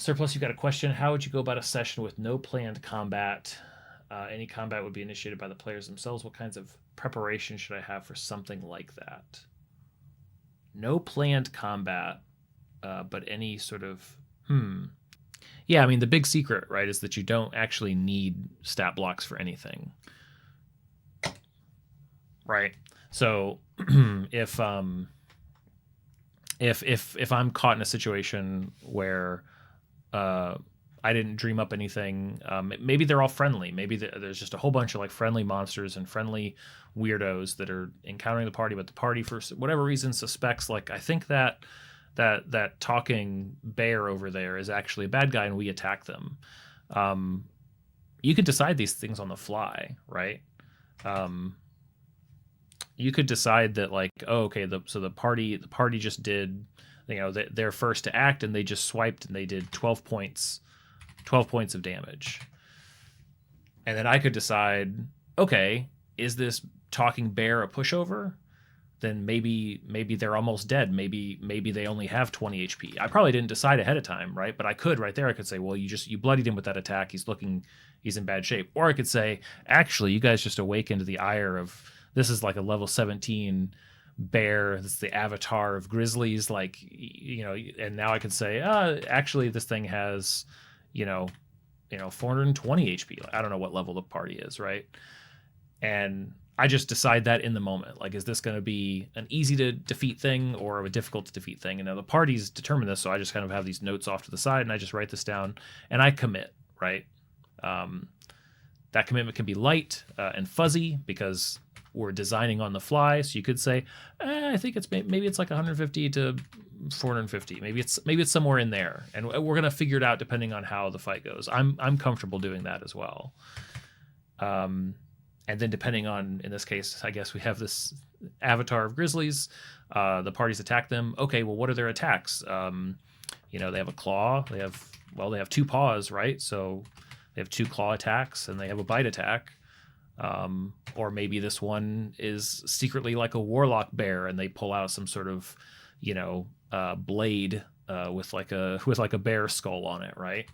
Surplus, you got a question. How would you go about a session with no planned combat? Any combat would be initiated by the players themselves. What kinds of preparation should I have for something like that? No planned combat, but any sort of Yeah, I mean the big secret, right, is that you don't actually need stat blocks for anything, right? So if I'm caught in a situation where uh, I didn't dream up anything. Maybe they're all friendly. Maybe there's just a whole bunch of like friendly monsters and friendly weirdos that are encountering the party, but the party for whatever reason suspects like I think that talking bear over there is actually a bad guy, and we attack them. Um, you could decide these things on the fly, right? Um, you could decide that like, oh, okay, so the party just did, they're first to act, and they just swiped and they did 12 points of damage. And then I could decide, okay, is this talking bear a pushover? Then maybe they're almost dead. Maybe they only have 20 HP. I probably didn't decide ahead of time, right? But I could right there. I could say, well, you bloodied him with that attack. He's in bad shape. Or I could say, actually, you guys just awakened the ire of this is like a level 17 bear. This is the avatar of grizzlies. Like and now I could say, actually, this thing has, you know, 420 HP. I don't know what level the party is, right? And I just decide that in the moment. Like, is this going to be an easy to defeat thing or a difficult to defeat thing? And now the parties determine this, so I just kind of have these notes off to the side and I just write this down and I commit, right? Um, that commitment can be light and fuzzy because we're designing on the fly. So you could say, I think maybe it's like 150 to 450. Maybe it's somewhere in there, and we're gonna figure it out depending on how the fight goes. I'm comfortable doing that as well. And then depending on, in this case, I guess we have this avatar of grizzlies. The parties attack them. Okay, well, what are their attacks? They have a claw. They have two paws, right? So they have two claw attacks, and they have a bite attack. Or maybe this one is secretly like a warlock bear, and they pull out some sort of, blade with like a bear skull on it, right?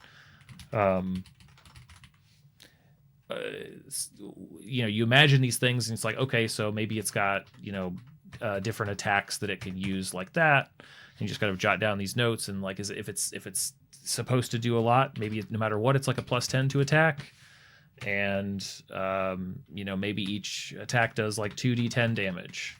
You imagine these things, and it's like, okay, so maybe it's got different attacks that it can use like that, and you just kind of jot down these notes, and like, if it's supposed to do a lot, maybe no matter what, it's like a +10 to attack, and maybe each attack does like 2d10 damage.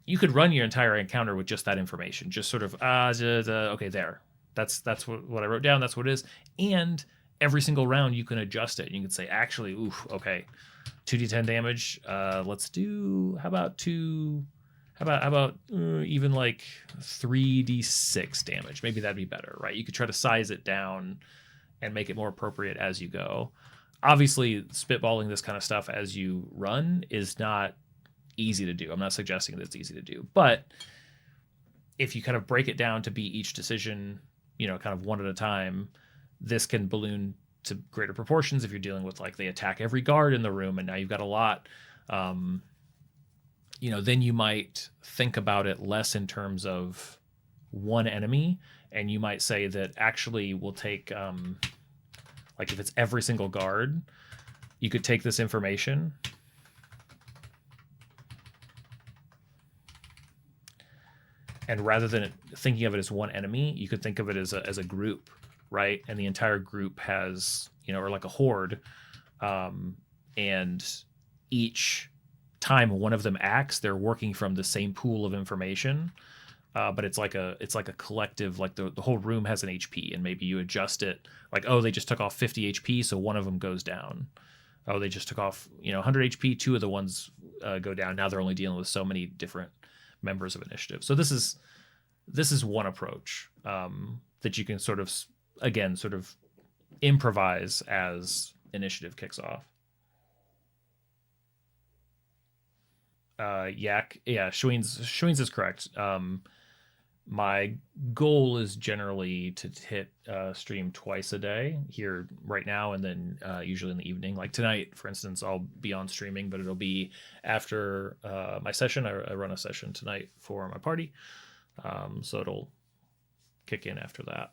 You could run your entire encounter with just that information, just sort of okay, there, that's what I wrote down, that's what it is. And every single round you can adjust it. You can say, actually, okay, 2d10 damage. Let's do, how about even like 3d6 damage? Maybe that'd be better, right? You could try to size it down and make it more appropriate as you go. Obviously, spitballing this kind of stuff as you run is not easy to do. I'm not suggesting that it's easy to do, but if you kind of break it down to be each decision, kind of one at a time, this can balloon to greater proportions if you're dealing with like they attack every guard in the room and now you've got a lot. Then you might think about it less in terms of one enemy, and you might say that actually we'll take like if it's every single guard, you could take this information and rather than thinking of it as one enemy, you could think of it as a group, right? And the entire group has, or like a horde, and each time one of them acts, they're working from the same pool of information, but it's like a collective, like the whole room has an HP, and maybe you adjust it, like, oh, they just took off 50 HP, so one of them goes down. Oh, they just took off 100 HP, two of the ones go down. Now they're only dealing with so many different members of initiative. So this is one approach that you can sort of improvise as initiative kicks off. Schween's is correct. My goal is generally to hit stream twice a day here right now, and then usually in the evening. Like tonight, for instance, I'll be on streaming, but it'll be after my session. I run a session tonight for my party, so it'll kick in after that.